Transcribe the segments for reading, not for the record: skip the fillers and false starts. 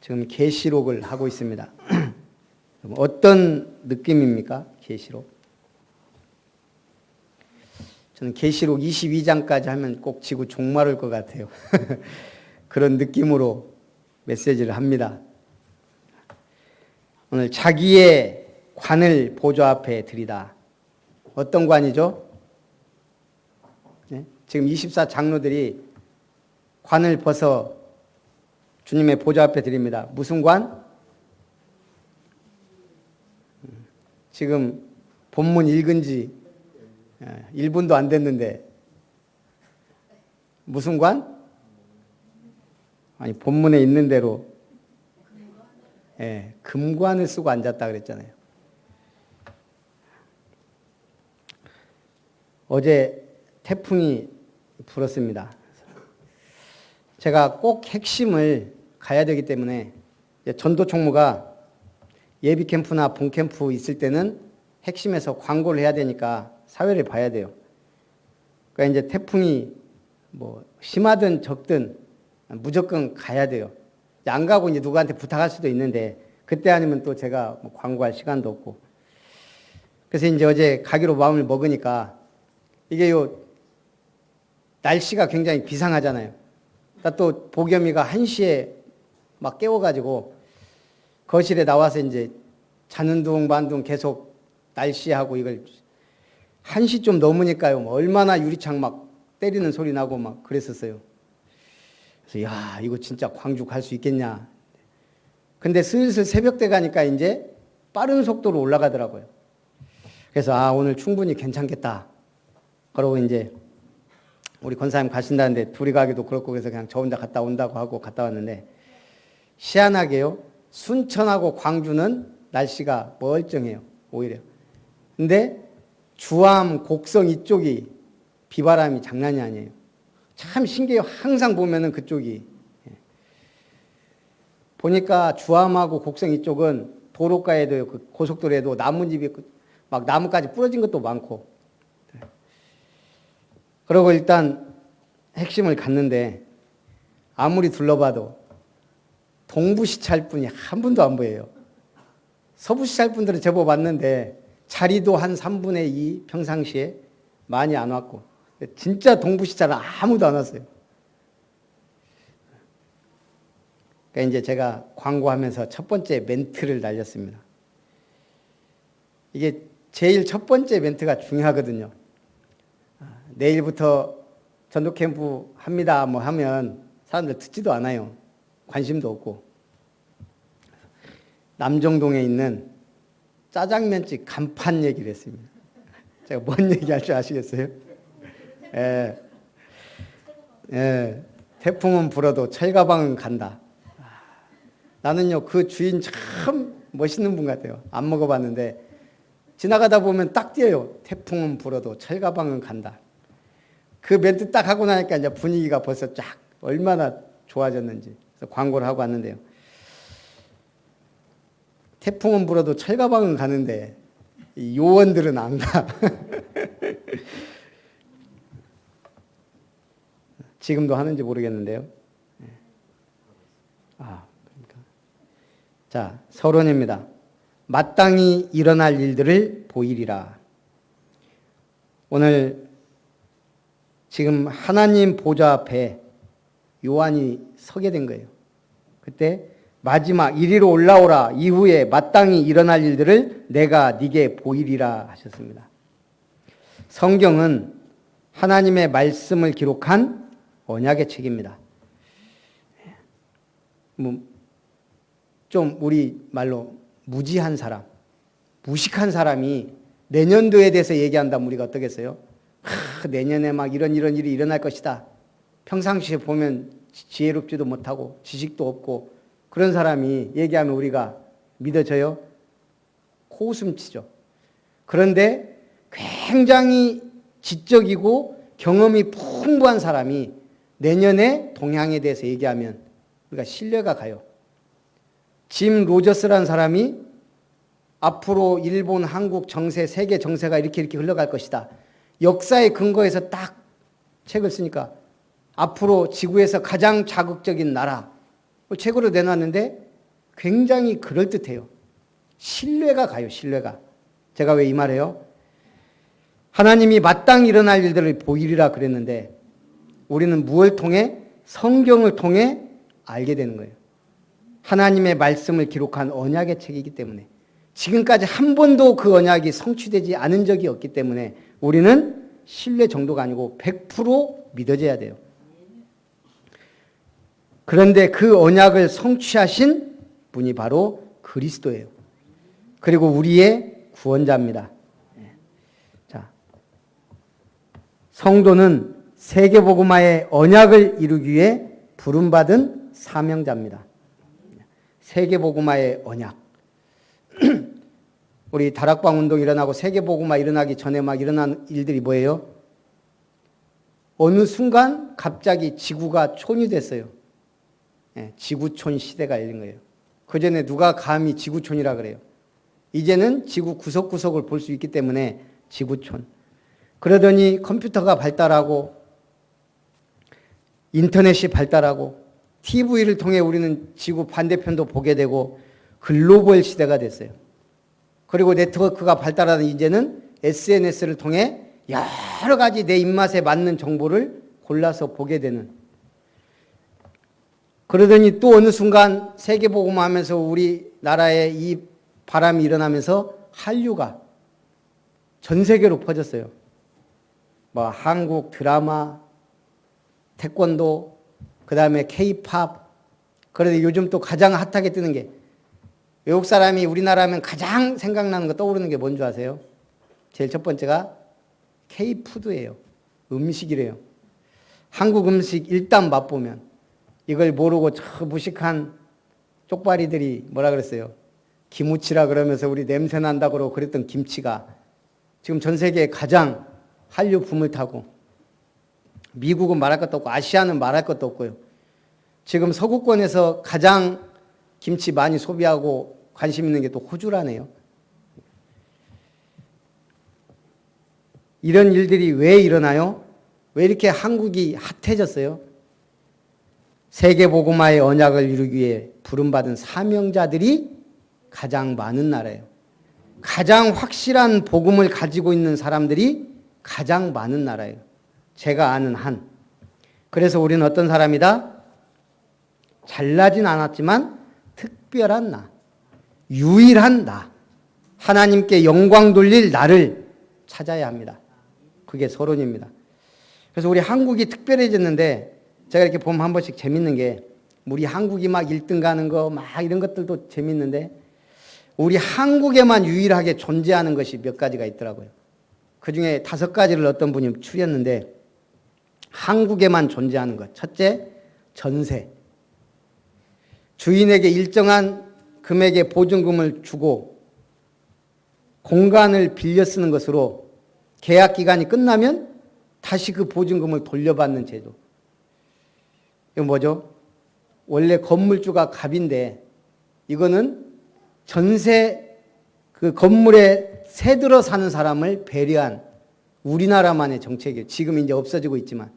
지금 계시록을 하고 있습니다. 어떤 느낌입니까? 계시록? 저는 계시록 22장까지 하면 꼭 지구 종말일 것 같아요. 그런 느낌으로 메시지를 합니다. 오늘 자기의 관을 보좌 앞에 드리다. 어떤 관이죠? 네? 지금 24장로들이 관을 벗어 주님의 보좌 앞에 드립니다. 무슨 관? 지금 본문 읽은 지 1분도 안 됐는데 무슨 관? 아니 본문에 있는 대로 금관을 쓰고 앉았다 그랬잖아요. 어제 태풍이 불었습니다. 제가 꼭 핵심을 가야 되기 때문에 전도 총무가 예비 캠프나 본 캠프 있을 때는 핵심에서 광고를 해야 되니까 사회를 봐야 돼요. 그러니까 이제 태풍이 뭐 심하든 적든 무조건 가야 돼요. 안 가고 이제 누구한테 부탁할 수도 있는데 그때 아니면 또 제가 뭐 광고할 시간도 없고. 그래서 이제 어제 가기로 마음을 먹으니까 이게 날씨가 굉장히 비상하잖아요. 그러니까 또 보겸이가 1시에 막 깨워가지고 거실에 나와서 이제 자는 둥 만둥 계속 날씨하고 이걸 1시 좀 넘으니까요. 뭐 얼마나 유리창 막 때리는 소리 나고 막 그랬었어요. 그래서 야, 이거 진짜 광주 갈 수 있겠냐. 근데 슬슬 새벽 때 가니까 이제 빠른 속도로 올라가더라고요. 그래서 오늘 충분히 괜찮겠다. 그러고 이제 우리 권사님 가신다는데 둘이 가기도 그렇고 그래서 그냥 저 혼자 갔다 온다고 하고 갔다 왔는데 희한하게요. 순천하고 광주는 날씨가 멀쩡해요. 오히려. 근데 주암, 곡성 이쪽이 비바람이 장난이 아니에요. 참 신기해요. 항상 보면은 그쪽이. 보니까 주암하고 곡성 이쪽은 도로가에도 그 고속도로에도 나뭇잎이 막 나무까지 부러진 것도 많고. 그리고 일단 핵심을 갔는데 아무리 둘러봐도 동부시찰 분이 한 분도 안 보여요. 서부시찰 분들은 제법 왔는데 자리도 한 3분의 2 평상시에 많이 안 왔고 진짜 동부시찰은 아무도 안 왔어요. 그러니까 이제 제가 광고하면서 첫 번째 멘트를 날렸습니다. 이게 제일 첫 번째 멘트가 중요하거든요. 내일부터 전도 캠프 합니다 뭐 하면 사람들 듣지도 않아요. 관심도 없고. 남정동에 있는 짜장면집 간판 얘기를 했습니다. 제가 뭔 얘기할 줄 아시겠어요? 태풍은 불어도 철가방은 간다. 나는요 그 주인 참 멋있는 분 같아요. 안 먹어봤는데 지나가다 보면 딱 띄어요. 태풍은 불어도 철가방은 간다. 그 멘트 딱 하고 나니까 이제 분위기가 벌써 쫙 얼마나 좋아졌는지. 그래서 광고를 하고 왔는데요. 태풍은 불어도 철가방은 가는데 이 요원들은 안 가. 지금도 하는지 모르겠는데요. 그러니까. 자, 서론입니다. 마땅히 일어날 일들을 보이리라. 오늘 지금 하나님 보좌 앞에 요한이 서게 된 거예요. 그때 마지막 이리로 올라오라 이후에 마땅히 일어날 일들을 내가 네게 보이리라 하셨습니다. 성경은 하나님의 말씀을 기록한 언약의 책입니다. 좀 우리 말로 무지한 사람, 무식한 사람이 내년도에 대해서 얘기한다면 우리가 어떻겠어요? 내년에 막 이런 일이 일어날 것이다. 평상시에 보면 지혜롭지도 못하고 지식도 없고 그런 사람이 얘기하면 우리가 믿어져요? 코웃음 치죠. 그런데 굉장히 지적이고 경험이 풍부한 사람이 내년의 동향에 대해서 얘기하면 우리가 신뢰가 가요. 짐 로저스라는 사람이 앞으로 일본, 한국 정세, 세계 정세가 이렇게 흘러갈 것이다. 역사의 근거에서 딱 책을 쓰니까 앞으로 지구에서 가장 자극적인 나라 책으로 내놨는데 굉장히 그럴듯해요. 신뢰가 가요, 신뢰가. 제가 왜 이 말해요? 하나님이 마땅히 일어날 일들을 보이리라 그랬는데 우리는 무엇을 통해? 성경을 통해 알게 되는 거예요. 하나님의 말씀을 기록한 언약의 책이기 때문에 지금까지 한 번도 그 언약이 성취되지 않은 적이 없기 때문에 우리는 신뢰 정도가 아니고 100% 믿어져야 돼요. 그런데 그 언약을 성취하신 분이 바로 그리스도예요. 그리고 우리의 구원자입니다. 자, 성도는 세계복음화의 언약을 이루기 위해 부름받은 사명자입니다. 세계복음화의 언약. 우리 다락방 운동 일어나고 세계복음화 일어나기 전에 막 일어난 일들이 뭐예요? 어느 순간 갑자기 지구가 촌이 됐어요. 지구촌 시대가 열린 거예요. 그 전에 누가 감히 지구촌이라 그래요. 이제는 지구 구석구석을 볼 수 있기 때문에 지구촌. 그러더니 컴퓨터가 발달하고 인터넷이 발달하고 TV를 통해 우리는 지구 반대편도 보게 되고 글로벌 시대가 됐어요. 그리고 네트워크가 발달하는 이제는 SNS를 통해 여러 가지 내 입맛에 맞는 정보를 골라서 보게 되는. 그러더니 또 어느 순간 세계복음화 하면서 우리나라에 이 바람이 일어나면서 한류가 전 세계로 퍼졌어요. 뭐 한국 드라마, 태권도, 그 다음에 K-팝. 그런데 요즘 또 가장 핫하게 뜨는 게 외국 사람이 우리나라 하면 가장 생각나는 거 떠오르는 게 뭔지 아세요? 제일 첫 번째가 K-푸드예요. 음식이래요. 한국 음식 일단 맛보면 이걸 모르고 저 무식한 쪽발이들이 뭐라 그랬어요? 김우치라 그러면서 우리 냄새 난다고 그러고 그랬던 김치가 지금 전 세계에 가장 한류 붐을 타고 미국은 말할 것도 없고 아시아는 말할 것도 없고요. 지금 서구권에서 가장 김치 많이 소비하고 관심 있는 게 또 호주라네요. 이런 일들이 왜 일어나요? 왜 이렇게 한국이 핫해졌어요? 세계복음화의 언약을 이루기 위해 부름받은 사명자들이 가장 많은 나라예요. 가장 확실한 복음을 가지고 있는 사람들이 가장 많은 나라예요. 제가 아는 한. 그래서 우리는 어떤 사람이다? 잘나진 않았지만 특별한 나, 유일한 나, 하나님께 영광 돌릴 나를 찾아야 합니다. 그게 서론입니다. 그래서 우리 한국이 특별해졌는데 제가 이렇게 보면 한 번씩 재밌는 게 우리 한국이 막 1등 가는 거 막 이런 것들도 재밌는데 우리 한국에만 유일하게 존재하는 것이 몇 가지가 있더라고요. 그중에 5가지를 어떤 분이 추렸는데 한국에만 존재하는 것. 첫째, 전세. 주인에게 일정한 금액의 보증금을 주고 공간을 빌려 쓰는 것으로 계약 기간이 끝나면 다시 그 보증금을 돌려받는 제도. 이거 뭐죠? 원래 건물주가 갑인데 이거는 전세 그 건물에 새 들어 사는 사람을 배려한 우리나라만의 정책이에요. 지금 이제 없어지고 있지만.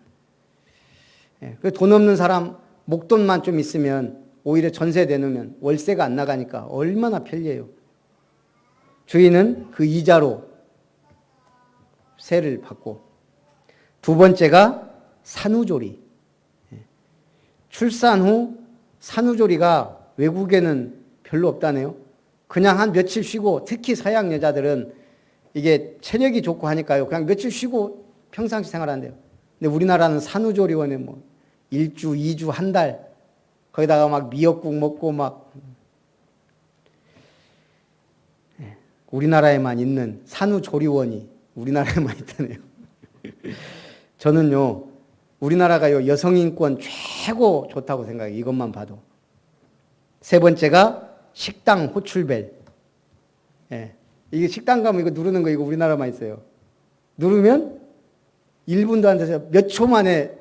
돈 없는 사람 목돈만 좀 있으면 오히려 전세 내놓으면 월세가 안 나가니까 얼마나 편리해요. 주인은 그 이자로 세를 받고. 두 번째가 산후조리. 출산 후 산후조리가 외국에는 별로 없다네요. 그냥 한 며칠 쉬고 특히 서양 여자들은 이게 체력이 좋고 하니까요. 그냥 며칠 쉬고 평상시 생활한대요. 근데 우리나라는 산후조리원에 뭐 1주, 2주, 한 달 거기다가 막 미역국 먹고 막 우리나라에만 있는 산후조리원이 우리나라에만 있다네요. 저는요. 우리나라가요. 여성인권 최고 좋다고 생각해요. 이것만 봐도. 세 번째가 식당 호출벨. 이게 식당 가면 이거 누르는 거 이거 우리나라만 있어요. 누르면 1분도 안 돼서 몇 초 만에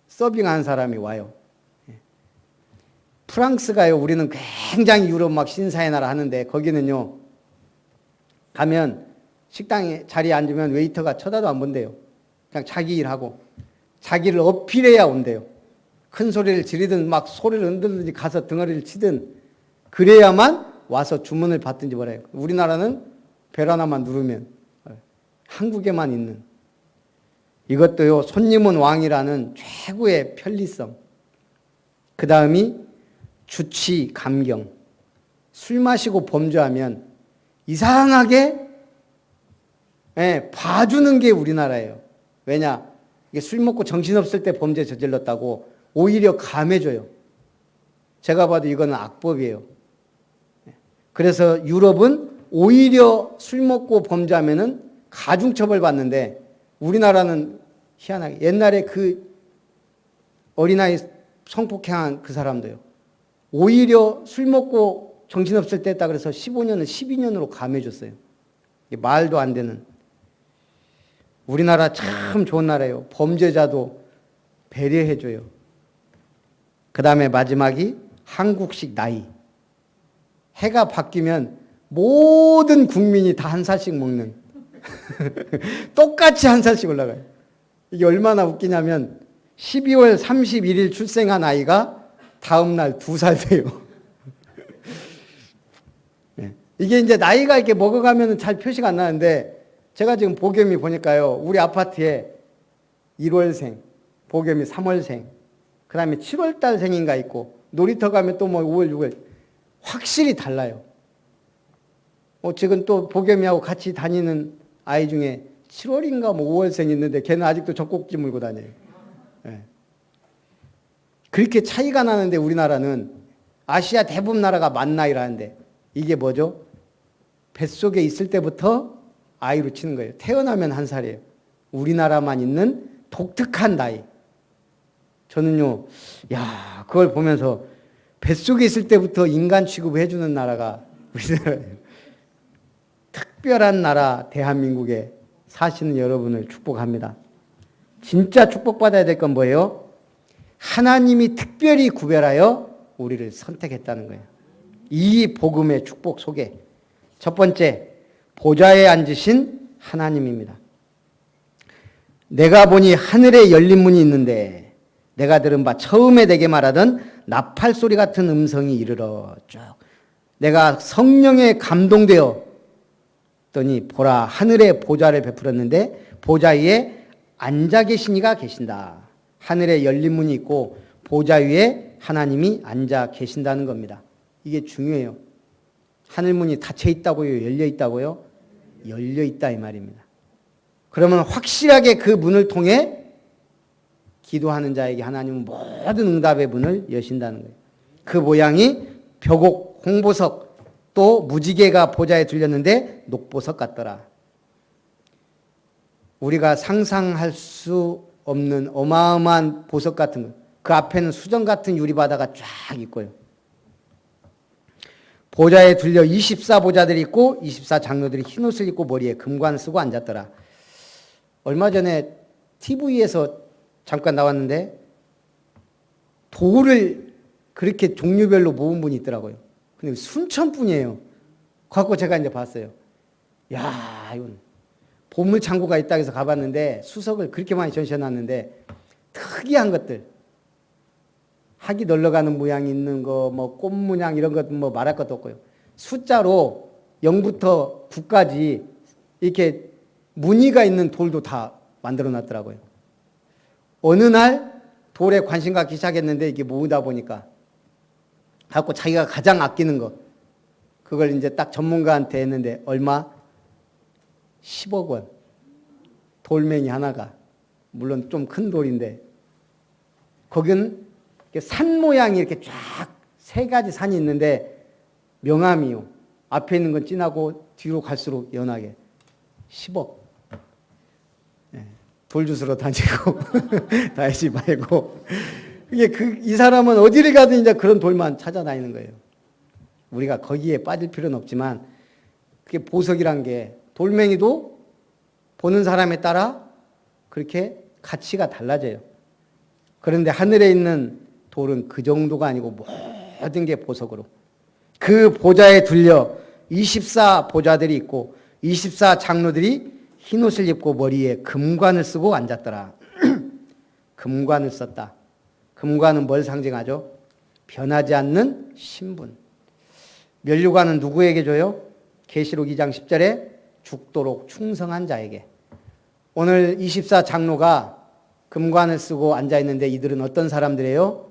서빙하는 사람이 와요. 프랑스가요. 우리는 굉장히 유럽 막 신사의 나라 하는데 거기는요. 가면 식당에 자리에 앉으면 웨이터가 쳐다도 안 본대요. 그냥 자기 일하고 자기를 어필해야 온대요. 큰 소리를 지르든 막 소리를 흔들든지 가서 등어리를 치든 그래야만 와서 주문을 받든지 뭐래요. 우리나라는 벨 하나만 누르면 한국에만 있는 이것도요. 손님은 왕이라는 최고의 편리성. 그 다음이 주치 감경. 술 마시고 범죄하면 이상하게 봐주는 게 우리나라예요. 왜냐? 이게 술 먹고 정신없을 때 범죄 저질렀다고 오히려 감해줘요. 제가 봐도 이거는 악법이에요. 그래서 유럽은 오히려 술 먹고 범죄하면은 가중처벌 받는데 우리나라는 희한하게 옛날에 그 어린아이 성폭행한 그 사람도요. 오히려 술 먹고 정신없을 때 했다 그래서 15년을 12년으로 감해줬어요. 말도 안 되는. 우리나라 참 좋은 나라예요. 범죄자도 배려해줘요. 그 다음에 마지막이 한국식 나이. 해가 바뀌면 모든 국민이 다 한 살씩 먹는. 똑같이 한 살씩 올라가요. 이게 얼마나 웃기냐면 12월 31일 출생한 아이가 다음날 2살 돼요. 이게 이제 나이가 이렇게 먹어가면 잘 표시가 안 나는데 제가 지금 보겸이 보니까요. 우리 아파트에 1월생, 보겸이 3월생, 그 다음에 7월달생인가 있고 놀이터 가면 또 뭐 5월, 6월 확실히 달라요. 지금 또 보겸이하고 같이 다니는 아이 중에 7월인가 뭐 5월생 있는데 걔는 아직도 젖꼭지 물고 다녀요. 네. 그렇게 차이가 나는데 우리나라는 아시아 대부분 나라가 만 나이라는데 이게 뭐죠? 뱃속에 있을 때부터 아이로 치는 거예요. 태어나면 1살이에요. 우리나라만 있는 독특한 나이. 저는요, 야, 그걸 보면서 뱃속에 있을 때부터 인간 취급을 해주는 나라가 우리나라예요. 특별한 나라 대한민국에 사시는 여러분을 축복합니다. 진짜 축복받아야 될 건 뭐예요? 하나님이 특별히 구별하여 우리를 선택했다는 거예요. 이 복음의 축복 속에 첫 번째, 보좌에 앉으신 하나님입니다. 내가 보니 하늘에 열린 문이 있는데 내가 들은 바 처음에 내게 말하던 나팔 소리 같은 음성이 이르러 쭉 내가 성령에 감동되어 더니 보라 하늘에 보좌를 베풀었는데 보좌 위에 앉아 계신 이가 계신다. 하늘에 열린 문이 있고 보좌 위에 하나님이 앉아 계신다는 겁니다. 이게 중요해요. 하늘문이 닫혀 있다고요? 열려 있다고요? 열려 있다 이 말입니다. 그러면 확실하게 그 문을 통해 기도하는 자에게 하나님은 모든 응답의 문을 여신다는 거예요. 그 모양이 벽옥, 홍보석, 또 무지개가 보좌에 들렸는데 녹보석 같더라. 우리가 상상할 수 없는 어마어마한 보석 같은 것. 그 앞에는 수정 같은 유리바다가 쫙 있고요. 보좌에 들려 24보좌들이 있고 24장로들이 흰옷을 입고 머리에 금관을 쓰고 앉았더라. 얼마 전에 TV에서 잠깐 나왔는데 돌을 그렇게 종류별로 모은 분이 있더라고요. 근데 순천 분이에요. 그래서 제가 이제 봤어요. 야, 이건 보물창고가 있다 해서 가봤는데 수석을 그렇게 많이 전시해놨는데 특이한 것들. 학이 널러가는 모양이 있는 거, 뭐 꽃 문양 이런 것 뭐 말할 것도 없고요. 숫자로 0부터 9까지 이렇게 무늬가 있는 돌도 다 만들어 놨더라고요. 어느 날 돌에 관심 갖기 시작했는데 이게 모으다 보니까 갖고 자기가 가장 아끼는 거 그걸 이제 딱 전문가한테 했는데 얼마? 10억 원. 돌멩이 하나가. 물론 좀 큰 돌인데 거기는 산 모양이 이렇게 쫙 3가지 산이 있는데 명암이요. 앞에 있는 건 진하고 뒤로 갈수록 연하게 10억. 네. 돌 주스러 다니고 다니지 말고 이게 이 사람은 어디를 가든 이제 그런 돌만 찾아다니는 거예요. 우리가 거기에 빠질 필요는 없지만 그게 보석이란 게 돌멩이도 보는 사람에 따라 그렇게 가치가 달라져요. 그런데 하늘에 있는 돌은 그 정도가 아니고 모든 게 보석으로. 그 보좌에 들려 24보좌들이 있고 24장로들이 흰옷을 입고 머리에 금관을 쓰고 앉았더라. 금관을 썼다. 금관은 뭘 상징하죠? 변하지 않는 신분. 면류관은 누구에게 줘요? 계시록 2장 10절에 죽도록 충성한 자에게. 오늘 24 장로가 금관을 쓰고 앉아있는데 이들은 어떤 사람들이에요?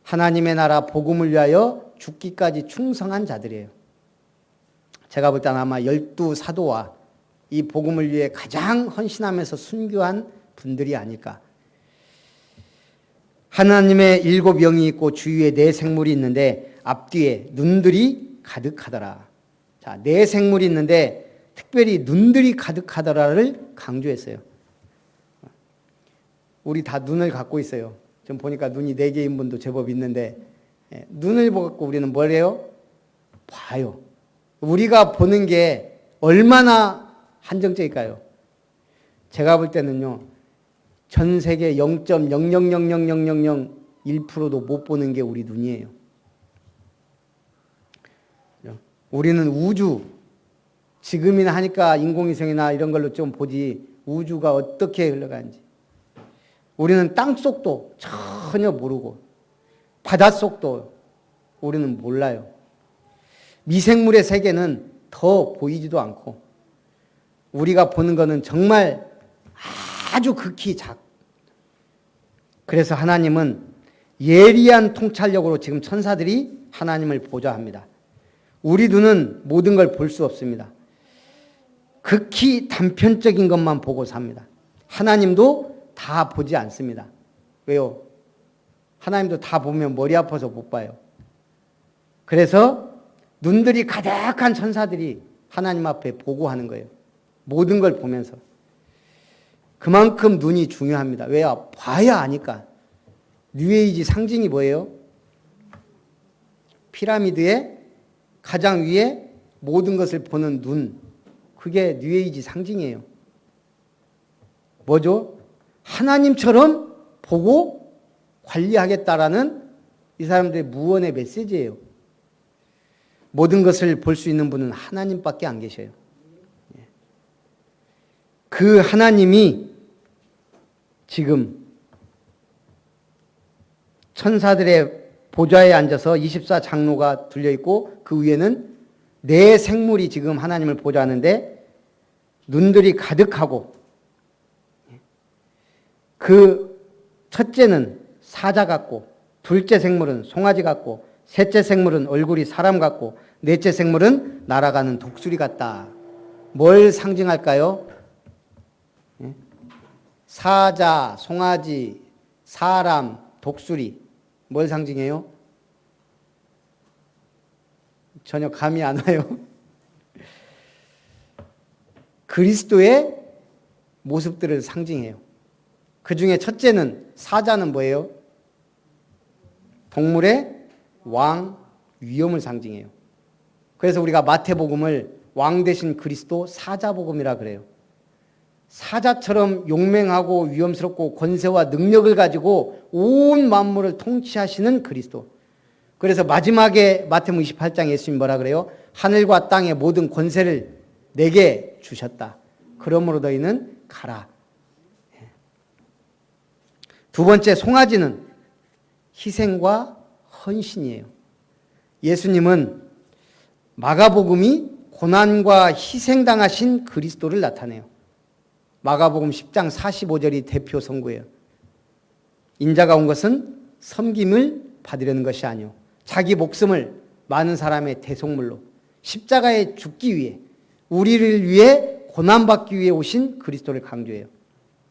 하나님의 나라 복음을 위하여 죽기까지 충성한 자들이에요. 제가 볼 때는 아마 12 사도와 이 복음을 위해 가장 헌신하면서 순교한 분들이 아닐까. 하나님의 7영이 있고 주위에 4생물이 있는데 앞뒤에 눈들이 가득하더라. 자, 4생물이 있는데 특별히 눈들이 가득하더라를 강조했어요. 우리 다 눈을 갖고 있어요. 좀 보니까 눈이 4개인 분도 제법 있는데 눈을 보고 우리는 뭘 해요? 봐요. 우리가 보는 게 얼마나 한정적일까요? 제가 볼 때는요. 전 세계 0.0000001%도 못 보는 게 우리 눈이에요. 우리는 우주, 지금이나 하니까 인공위성이나 이런 걸로 좀 보지 우주가 어떻게 흘러가는지. 우리는 땅속도 전혀 모르고 바닷속도 우리는 몰라요. 미생물의 세계는 더 보이지도 않고 우리가 보는 거는 정말 아주 극히 그래서 하나님은 예리한 통찰력으로 지금 천사들이 하나님을 보좌합니다. 우리 눈은 모든 걸 볼 수 없습니다. 극히 단편적인 것만 보고 삽니다. 하나님도 다 보지 않습니다. 왜요? 하나님도 다 보면 머리 아파서 못 봐요. 그래서 눈들이 가득한 천사들이 하나님 앞에 보고하는 거예요. 모든 걸 보면서. 그만큼 눈이 중요합니다. 왜요? 봐야 아니까. 뉴에이지 상징이 뭐예요? 피라미드의 가장 위에 모든 것을 보는 눈. 그게 뉴에이지 상징이에요. 뭐죠? 하나님처럼 보고 관리하겠다라는 이 사람들의 무언의 메시지예요. 모든 것을 볼 수 있는 분은 하나님밖에 안 계셔요. 그 하나님이 지금 천사들의 보좌에 앉아서 24 장로가 둘려있고 그 위에는 4생물이 지금 하나님을 보좌하는데 눈들이 가득하고 그 첫째는 사자 같고 둘째 생물은 송아지 같고 셋째 생물은 얼굴이 사람 같고 넷째 생물은 날아가는 독수리 같다. 뭘 상징할까요? 사자, 송아지, 사람, 독수리 뭘 상징해요? 전혀 감이 안 와요. 그리스도의 모습들을 상징해요. 그 중에 첫째는 사자는 뭐예요? 동물의 왕, 위엄을 상징해요. 그래서 우리가 마태복음을 왕 대신 그리스도 사자복음이라 그래요. 사자처럼 용맹하고 위엄스럽고 권세와 능력을 가지고 온 만물을 통치하시는 그리스도. 그래서 마지막에 마태복음 28장 예수님 뭐라 그래요? 하늘과 땅의 모든 권세를 내게 주셨다. 그러므로 너희는 가라. 두 번째 송아지는 희생과 헌신이에요. 예수님은 마가복음이 고난과 희생당하신 그리스도를 나타내요. 마가복음 10장 45절이 대표 선구예요. 인자가 온 것은 섬김을 받으려는 것이 아니요 자기 목숨을 많은 사람의 대속물로 십자가에 죽기 위해 우리를 위해 고난받기 위해 오신 그리스도를 강조해요.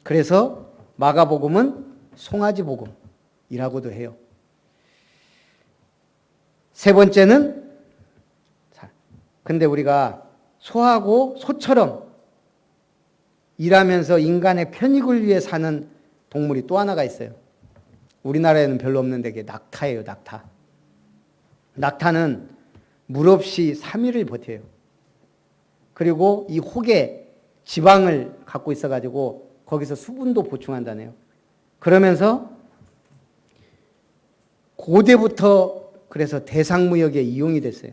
그래서 마가복음은 송아지 복음이라고도 해요. 세 번째는 근데 우리가 소하고 소처럼 일하면서 인간의 편익을 위해 사는 동물이 또 하나가 있어요. 우리나라에는 별로 없는데 그게 낙타예요. 낙타. 낙타는 물 없이 3일을 버텨요. 그리고 이 혹에 지방을 갖고 있어가지고 거기서 수분도 보충한다네요. 그러면서 고대부터 그래서 대상무역에 이용이 됐어요.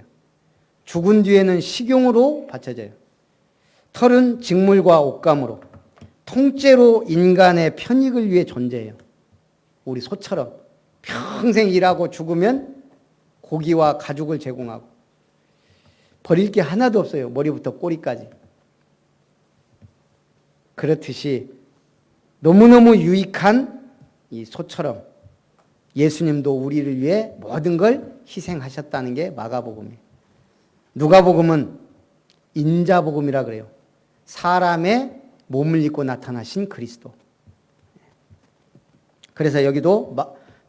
죽은 뒤에는 식용으로 바쳐져요. 털은 직물과 옷감으로 통째로 인간의 편익을 위해 존재해요. 우리 소처럼 평생 일하고 죽으면 고기와 가죽을 제공하고 버릴 게 하나도 없어요. 머리부터 꼬리까지. 그렇듯이 너무너무 유익한 이 소처럼 예수님도 우리를 위해 모든 걸 희생하셨다는 게 마가복음이에요. 누가복음은 인자복음이라 그래요. 사람의 몸을 입고 나타나신 그리스도. 그래서 여기도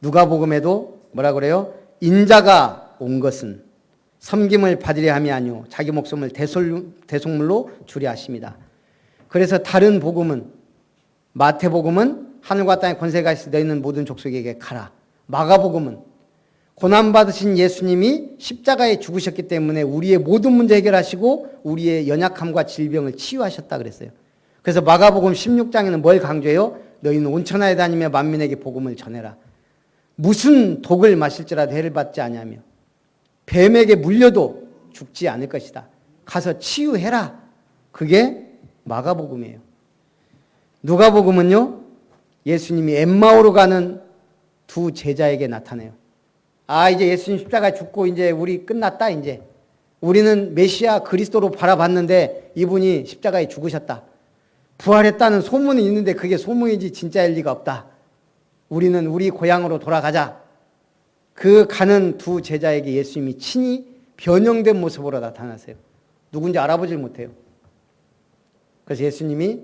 누가복음에도 뭐라 그래요? 인자가 온 것은 섬김을 받으려 함이 아니요 자기 목숨을 대속물로 주려 하심이다. 그래서 다른 복음은 마태복음은 하늘과 땅의 권세가 있어 너희는 모든 족속에게 가라. 마가복음은 고난받으신 예수님이 십자가에 죽으셨기 때문에 우리의 모든 문제 해결하시고 우리의 연약함과 질병을 치유하셨다 그랬어요. 그래서 마가복음 16장에는 뭘 강조해요? 너희는 온천하에 다니며 만민에게 복음을 전해라. 무슨 독을 마실지라도 해를 받지 아니하며 뱀에게 물려도 죽지 않을 것이다. 가서 치유해라. 그게 마가복음이에요. 누가복음은요, 예수님이 엠마오로 가는 두 제자에게 나타내요. 아, 이제 예수님 십자가에 죽고 이제 우리 끝났다, 이제. 우리는 메시아 그리스도로 바라봤는데 이분이 십자가에 죽으셨다. 부활했다는 소문이 있는데 그게 소문이지 진짜일 리가 없다. 우리는 우리 고향으로 돌아가자. 그 가는 두 제자에게 예수님이 친히 변형된 모습으로 나타나세요. 누군지 알아보질 못해요. 그래서 예수님이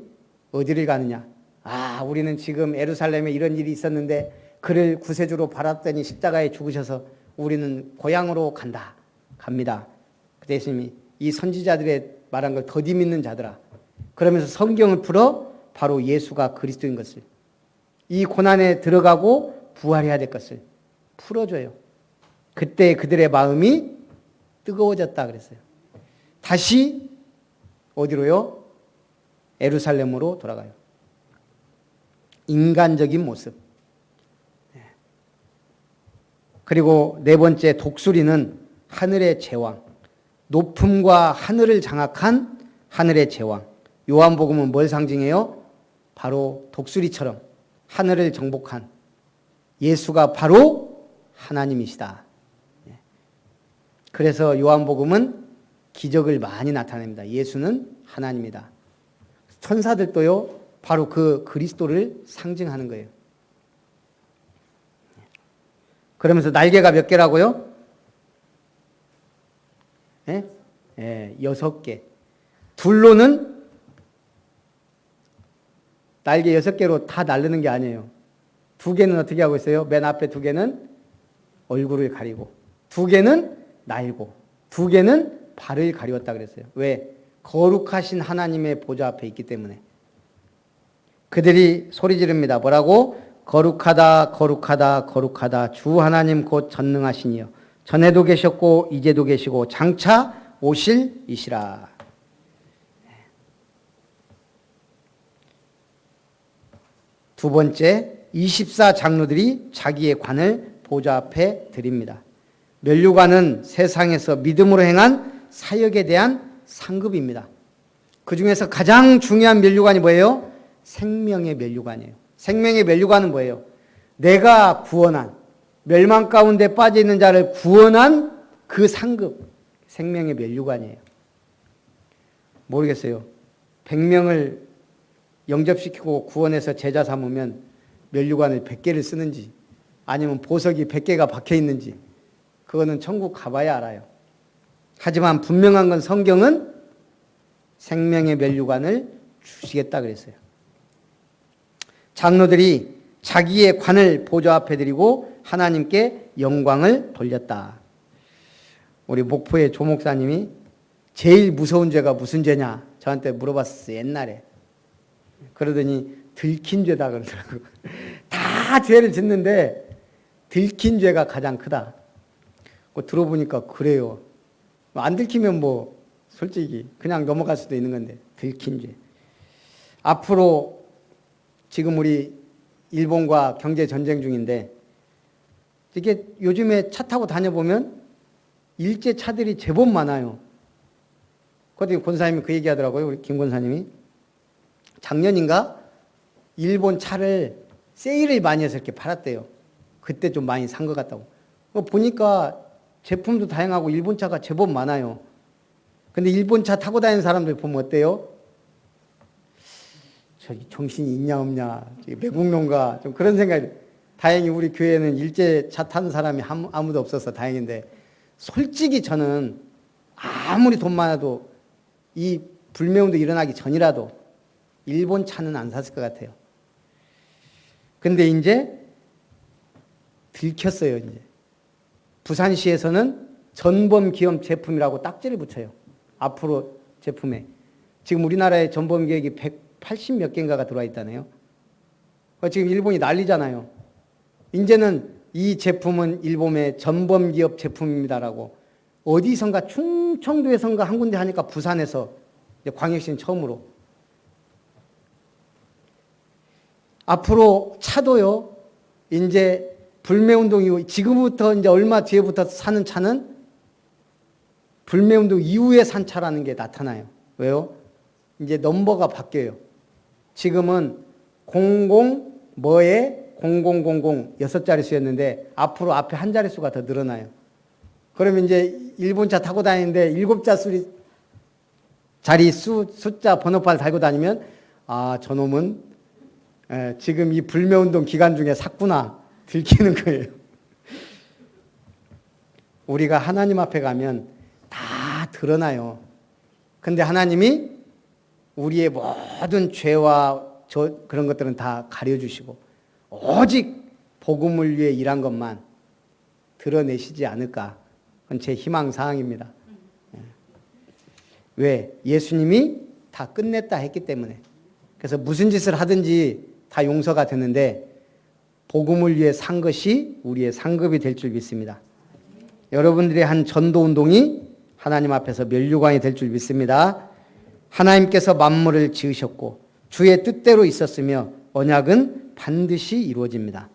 어디를 가느냐? 아, 우리는 지금 예루살렘에 이런 일이 있었는데 그를 구세주로 바랐더니 십자가에 죽으셔서 우리는 고향으로 간다. 갑니다. 그때 예수님이 이 선지자들의 말한 걸 더디 믿는 자들아. 그러면서 성경을 풀어 바로 예수가 그리스도인 것을, 이 고난에 들어가고 부활해야 될 것을 풀어줘요. 그때 그들의 마음이 뜨거워졌다 그랬어요. 다시 어디로요? 예루살렘으로 돌아가요. 인간적인 모습. 그리고 네 번째 독수리는 하늘의 제왕. 높음과 하늘을 장악한 하늘의 제왕. 요한복음은 뭘 상징해요? 바로 독수리처럼 하늘을 정복한 예수가 바로 하나님이시다. 그래서 요한복음은 기적을 많이 나타냅니다. 예수는 하나님이다. 천사들도요, 바로 그 그리스도를 상징하는 거예요. 그러면서 날개가 몇 개라고요? 6개. 둘로는 날개 6개로 다 날르는 게 아니에요. 2개는 어떻게 하고 있어요? 맨 앞에 2개는 얼굴을 가리고, 2개는 날고, 2개는 발을 가리웠다 그랬어요. 왜? 거룩하신 하나님의 보좌 앞에 있기 때문에. 그들이 소리 지릅니다. 뭐라고? 거룩하다, 거룩하다, 거룩하다. 주 하나님 곧 전능하시니요. 전에도 계셨고 이제도 계시고 장차 오실 이시라. 두 번째, 24장로들이 자기의 관을 보좌 앞에 드립니다. 면류관은 세상에서 믿음으로 행한 사역에 대한 상급입니다. 그 중에서 가장 중요한 면류관이 뭐예요? 생명의 면류관이에요. 생명의 면류관은 뭐예요? 내가 구원한, 멸망 가운데 빠져 있는 자를 구원한 그 상급, 생명의 면류관이에요. 모르겠어요. 100명을 영접시키고 구원해서 제자 삼으면 면류관을 100개를 쓰는지 아니면 보석이 100개가 박혀 있는지 그거는 천국 가봐야 알아요. 하지만 분명한 건 성경은 생명의 면류관을 주시겠다 그랬어요. 장로들이 자기의 관을 보좌 앞에 드리고 하나님께 영광을 돌렸다. 우리 목포의 조 목사님이 제일 무서운 죄가 무슨 죄냐 저한테 물어봤었어요. 옛날에. 그러더니 들킨 죄다 그러더라고요. 다 죄를 짓는데 들킨 죄가 가장 크다. 들어보니까 그래요. 안 들키면 뭐 솔직히 그냥 넘어갈 수도 있는 건데 들킨 죄. 앞으로 지금 우리 일본과 경제 전쟁 중인데 이게 요즘에 차 타고 다녀보면 일제 차들이 제법 많아요. 그때 권사님이 그 얘기하더라고요. 우리 김 권사님이. 작년인가 일본 차를 세일을 많이 해서 이렇게 팔았대요. 그때 좀 많이 산 것 같다고. 보니까 제품도 다양하고 일본 차가 제법 많아요. 근데 일본 차 타고 다니는 사람들 보면 어때요? 저기 정신이 있냐 없냐, 매국노인가, 좀 그런 생각이. 다행히 우리 교회는 일제 차 타는 사람이 아무도 없어서 다행인데, 솔직히 저는 아무리 돈 많아도 이 불매운동 일어나기 전이라도 일본 차는 안 샀을 것 같아요. 근데 이제 들켰어요. 이제 부산시에서는 전범기업 제품이라고 딱지를 붙여요. 앞으로 제품에. 지금 우리나라에 전범기업이 180 몇 개인가가 들어와 있다네요. 지금 일본이 난리잖아요. 이제는 이 제품은 일본의 전범기업 제품입니다라고 어디선가 충청도에선가 한 군데 하니까 부산에서 이제 광역시는 처음으로. 앞으로 차도요, 이제 불매운동 이후, 지금부터 이제 얼마 뒤에부터 사는 차는 불매운동 이후에 산 차라는 게 나타나요. 왜요? 이제 넘버가 바뀌어요. 지금은 00 뭐에 0000 6자릿수였는데 앞으로 앞에 한 자릿수가 더 늘어나요. 그러면 이제 일본 차 타고 다니는데 7자리 숫자 번호판을 달고 다니면, 아, 저놈은 지금 이 불매운동 기간 중에 샀구나, 들키는 거예요. 우리가 하나님 앞에 가면 다 드러나요. 근데 하나님이 우리의 모든 죄와 그런 것들은 다 가려주시고 오직 복음을 위해 일한 것만 드러내시지 않을까. 그건 제 희망사항입니다. 왜? 예수님이 다 끝냈다 했기 때문에. 그래서 무슨 짓을 하든지 다 용서가 되는데 복음을 위해 산 것이 우리의 상급이 될 줄 믿습니다. 여러분들의 한 전도운동이 하나님 앞에서 면류관이 될 줄 믿습니다. 하나님께서 만물을 지으셨고 주의 뜻대로 있었으며 언약은 반드시 이루어집니다.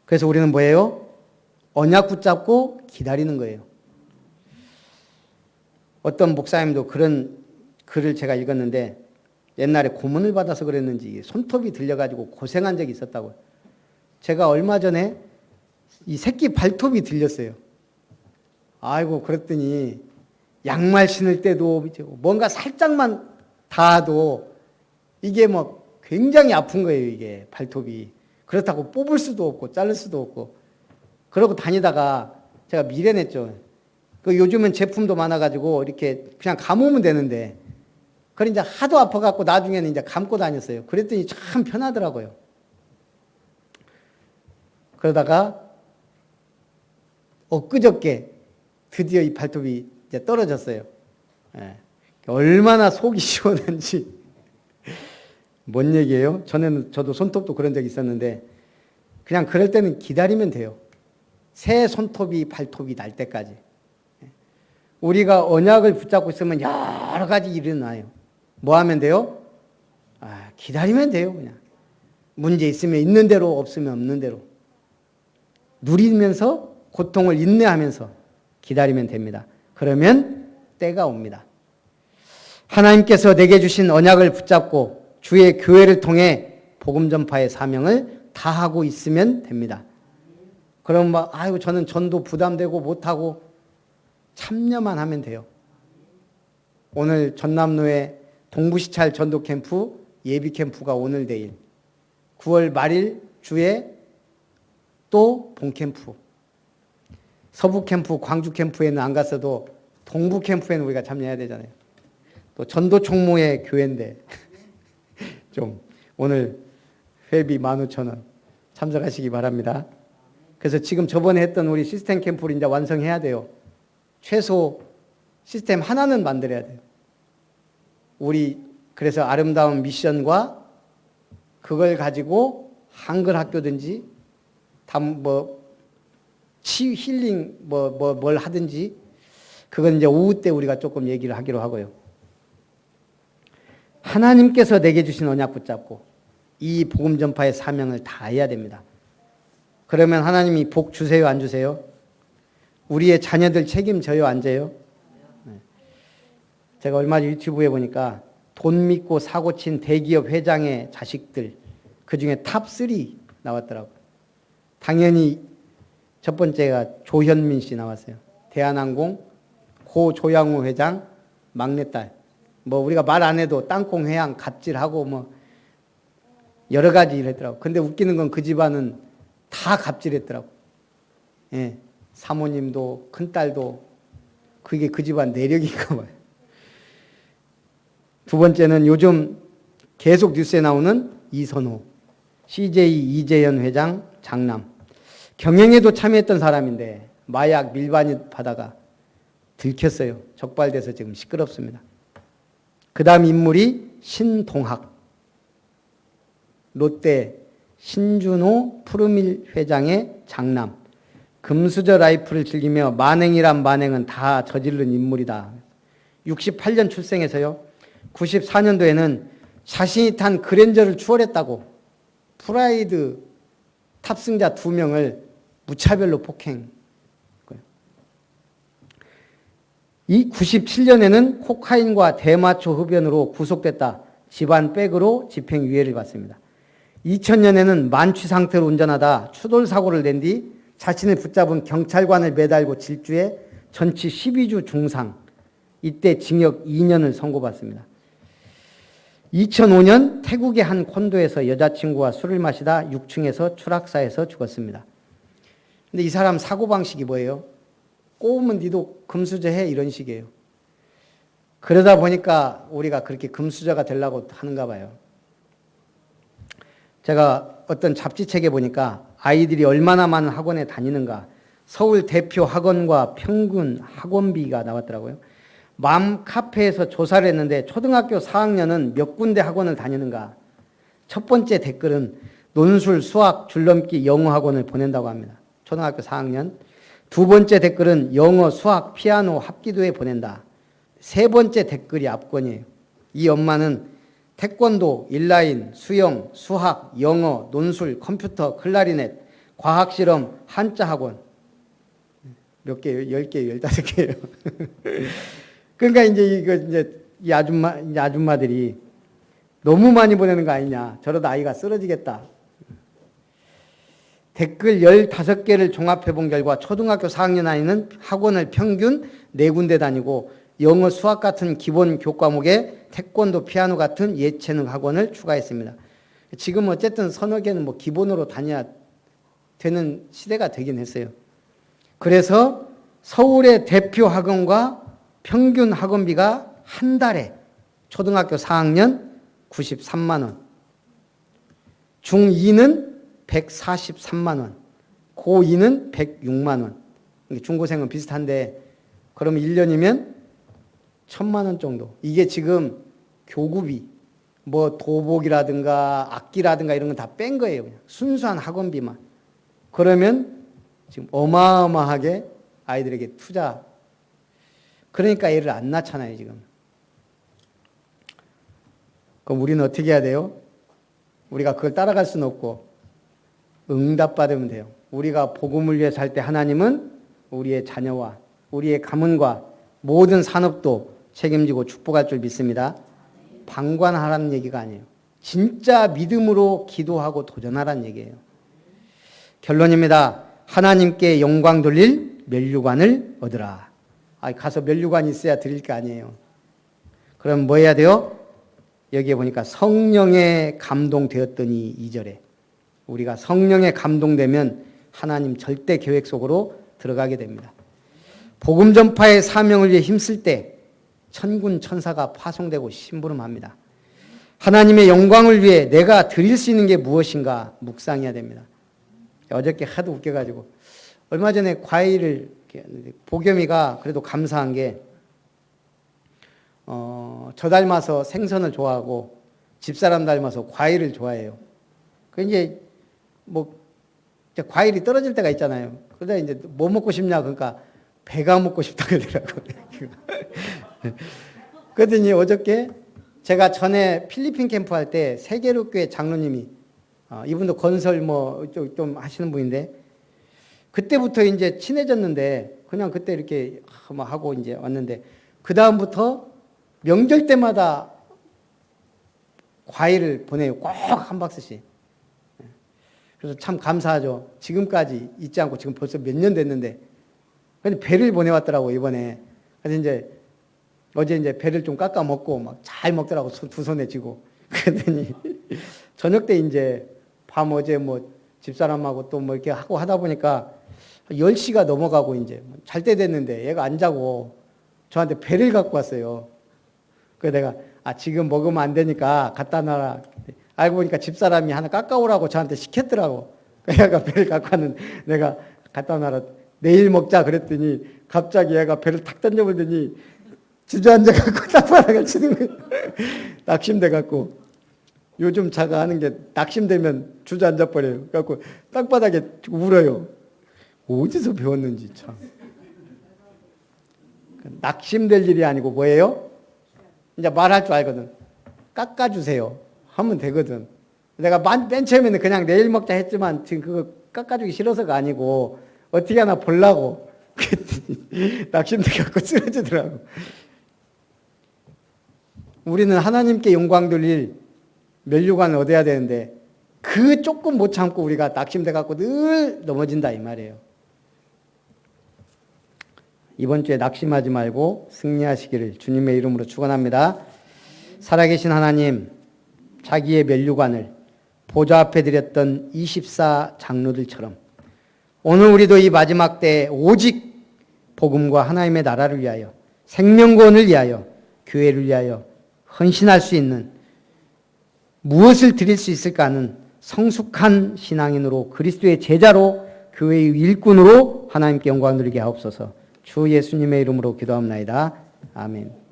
그래서 우리는 뭐예요? 언약 붙잡고 기다리는 거예요. 어떤 목사님도 그런 글을 제가 읽었는데, 옛날에 고문을 받아서 그랬는지 손톱이 들려가지고 고생한 적이 있었다고요. 제가 얼마 전에 이 새끼 발톱이 들렸어요. 아이고, 그랬더니 양말 신을 때도 뭔가 살짝만 닿아도 이게 뭐 굉장히 아픈 거예요. 이게 발톱이. 그렇다고 뽑을 수도 없고 자를 수도 없고 그러고 다니다가 제가 미련했죠. 요즘은 제품도 많아가지고 이렇게 그냥 감으면 되는데, 그래 이제 하도 아파갖고 나중에는 이제 감고 다녔어요. 그랬더니 참 편하더라고요. 그러다가 엊그저께 드디어 이 발톱이 이제 떨어졌어요. 예. 얼마나 속이 시원한지. 뭔 얘기예요? 저도 손톱도 그런 적이 있었는데, 그냥 그럴 때는 기다리면 돼요. 새 손톱이 발톱이 날 때까지. 우리가 언약을 붙잡고 있으면 여러 가지 일이 일어나요. 뭐 하면 돼요? 기다리면 돼요. 그냥 문제 있으면 있는 대로, 없으면 없는 대로 누리면서 고통을 인내하면서 기다리면 됩니다. 그러면 때가 옵니다. 하나님께서 내게 주신 언약을 붙잡고 주의 교회를 통해 복음 전파의 사명을 다하고 있으면 됩니다. 그럼 아이고 저는 전도 부담되고 못하고, 참여만 하면 돼요. 오늘 전남로에 동부시찰 전도 캠프 예비 캠프가 오늘 내일, 9월 말일 주에 또 본 캠프, 서부 캠프, 광주 캠프에는 안 갔어도 동부 캠프에는 우리가 참여해야 되잖아요. 또 전도 총무회 교회인데 좀 오늘 회비 15,000원 참석하시기 바랍니다. 그래서 지금 저번에 했던 우리 시스템 캠프를 이제 완성해야 돼요. 최소 시스템 하나는 만들어야 돼요. 우리 그래서 아름다운 미션과 그걸 가지고 한글 학교든지 힐링 뭘 하든지, 그건 이제 오후 때 우리가 조금 얘기를 하기로 하고요. 하나님께서 내게 주신 언약 붙잡고 이 복음 전파의 사명을 다해야 됩니다. 그러면 하나님이 복 주세요, 안 주세요? 우리의 자녀들 책임져요, 안 져요? 제가 얼마 전 유튜브에 보니까 돈 믿고 사고친 대기업 회장의 자식들, 그중에 탑3 나왔더라고요. 당연히 첫 번째가 조현민 씨 나왔어요. 대한항공 고 조양우 회장 막내딸. 뭐 우리가 말 안 해도 땅콩 회항 갑질하고 뭐 여러 가지 일했더라고. 근데 웃기는 건 그 집안은 다 갑질했더라고. 예. 사모님도 큰딸도 그게 그 집안 내력인가 봐요. 두 번째는 요즘 계속 뉴스에 나오는 이선호, CJ 이재현 회장 장남. 경영에도 참여했던 사람인데 마약 밀반입하다가 들켰어요. 적발돼서 지금 시끄럽습니다. 그 다음 인물이 신동학, 롯데 신준호 푸르밀 회장의 장남. 금수저 라이프를 즐기며 만행이란 만행은 다 저지른 인물이다. 68년 출생해서요. 94년도에는 자신이 탄 그랜저를 추월했다고 프라이드 탑승자 2명을 무차별로 폭행. 이 97년에는 코카인과 대마초 흡연으로 구속됐다. 집안 백으로 집행유예를 받습니다. 2000년에는 만취 상태로 운전하다 추돌 사고를 낸 뒤 자신을 붙잡은 경찰관을 매달고 질주해 전치 12주 중상. 이때 징역 2년을 선고받습니다. 2005년 태국의 한 콘도에서 여자친구와 술을 마시다 6층에서 추락사해서 죽었습니다. 근데 이 사람 사고방식이 뭐예요? 꼬우면 니도 금수저 해 이런 식이에요. 그러다 보니까 우리가 그렇게 금수저가 되려고 하는가 봐요. 제가 어떤 잡지책에 보니까 아이들이 얼마나 많은 학원에 다니는가, 서울 대표 학원과 평균 학원비가 나왔더라고요. 맘카페에서 조사를 했는데 초등학교 4학년은 몇 군데 학원을 다니는가. 첫 번째 댓글은 논술, 수학, 줄넘기, 영어 학원을 보낸다고 합니다. 초등학교 4학년. 두 번째 댓글은 영어, 수학, 피아노, 합기도에 보낸다. 세 번째 댓글이 압권이에요. 이 엄마는 태권도, 인라인, 수영, 수학, 영어, 논술, 컴퓨터, 클라리넷, 과학실험, 한자 학원. 몇 개예요? 10개예요? 15개예요? 그러니까 이 아줌마들이 너무 많이 보내는 거 아니냐. 저러다 아이가 쓰러지겠다. 댓글 15개를 종합해 본 결과 초등학교 4학년 아이는 학원을 평균 4군데 다니고 영어, 수학 같은 기본 교과목에 태권도, 피아노 같은 예체능 학원을 추가했습니다. 지금 어쨌든 서너 개는 뭐 기본으로 다녀야 되는 시대가 되긴 했어요. 그래서 서울의 대표 학원과 평균 학원비가 한 달에 초등학교 4학년 93만 원, 중2는 143만 원, 고2는 106만 원. 중고생은 비슷한데 그러면 1년이면 1,000만 원 정도. 이게 지금 교구비, 뭐 도복이라든가 악기라든가 이런 건 다 뺀 거예요. 그냥 순수한 학원비만. 그러면 지금 어마어마하게 아이들에게 투자. 그러니까 애를 안 낳잖아요, 지금. 그럼 우리는 어떻게 해야 돼요? 우리가 그걸 따라갈 수는 없고 응답받으면 돼요. 우리가 복음을 위해 살 때 하나님은 우리의 자녀와 우리의 가문과 모든 산업도 책임지고 축복할 줄 믿습니다. 방관하라는 얘기가 아니에요. 진짜 믿음으로 기도하고 도전하라는 얘기예요. 결론입니다. 하나님께 영광 돌릴 면류관을 얻으라. 가서 면류관이 있어야 드릴 게 아니에요. 그럼 뭐 해야 돼요? 여기에 보니까 성령에 감동되었더니 2절에 우리가 성령에 감동되면 하나님 절대 계획 속으로 들어가게 됩니다. 복음 전파의 사명을 위해 힘쓸 때 천군 천사가 파송되고 심부름합니다. 하나님의 영광을 위해 내가 드릴 수 있는 게 무엇인가 묵상해야 됩니다. 어저께 하도 웃겨가지고 얼마 전에 과일을 보겸이가 그래도 감사한 게 저 닮아서 생선을 좋아하고 집사람 닮아서 과일을 좋아해요. 그 이제 뭐 과일이 떨어질 때가 있잖아요. 그러다 이제 뭐 먹고 싶냐 그러니까 배가 먹고 싶다 그러더라고요. 그랬더니 어저께 제가 전에 필리핀 캠프 할 때 세계로교회 장로님이 이분도 건설 뭐 좀 하시는 분인데 그때부터 이제 친해졌는데 그냥 그때 이렇게 막 하고 이제 왔는데 그 다음부터 명절 때마다 과일을 보내요. 꼭 한 박스씩. 그래서 참 감사하죠. 지금까지 잊지 않고 지금 벌써 몇 년 됐는데, 근데 배를 보내왔더라고 이번에. 그래서 이제 어제 이제 배를 좀 깎아 먹고 막 잘 먹더라고 두 손에 쥐고. 그랬더니 저녁 때 이제 밤 어제 뭐 집사람하고 또 뭐 이렇게 하고 하다 보니까 10시가 넘어가고 이제 잘 때 됐는데 얘가 안 자고 저한테 배를 갖고 왔어요. 그래서 내가 지금 먹으면 안 되니까 갖다 놔라. 알고 보니까 집사람이 하나 깎아오라고 저한테 시켰더라고. 얘가 배를 갖고 왔는데 내가 갖다 놔라. 내일 먹자 그랬더니 갑자기 얘가 배를 탁 던져보더니 주저앉아갖고 땅바닥을 치는 거예요. 낙심돼갖고. 요즘 자가 하는 게 낙심되면 주저앉아버려요. 그래갖고 땅바닥에 울어요. 어디서 배웠는지 참. 낙심될 일이 아니고 뭐예요? 이제 말할 줄 알거든. 깎아주세요 하면 되거든. 내가 맨 처음에는 그냥 내일 먹자 했지만 지금 그거 깎아주기 싫어서가 아니고 어떻게 하나 보려고 낙심돼갖고 쓰러지더라고. 우리는 하나님께 영광 돌릴 면류관을 얻어야 되는데 그 조금 못 참고 우리가 낙심돼갖고 늘 넘어진다 이 말이에요. 이번 주에 낙심하지 말고 승리하시기를 주님의 이름으로 축원합니다. 살아계신 하나님, 자기의 면류관을 보좌 앞에 드렸던 24 장로들처럼 오늘 우리도 이 마지막 때에 오직 복음과 하나님의 나라를 위하여 생명구원을 위하여 교회를 위하여 헌신할 수 있는 무엇을 드릴 수 있을까 하는 성숙한 신앙인으로 그리스도의 제자로 교회의 일꾼으로 하나님께 영광 드리게 하옵소서. 주 예수님의 이름으로 기도합나이다. 아멘.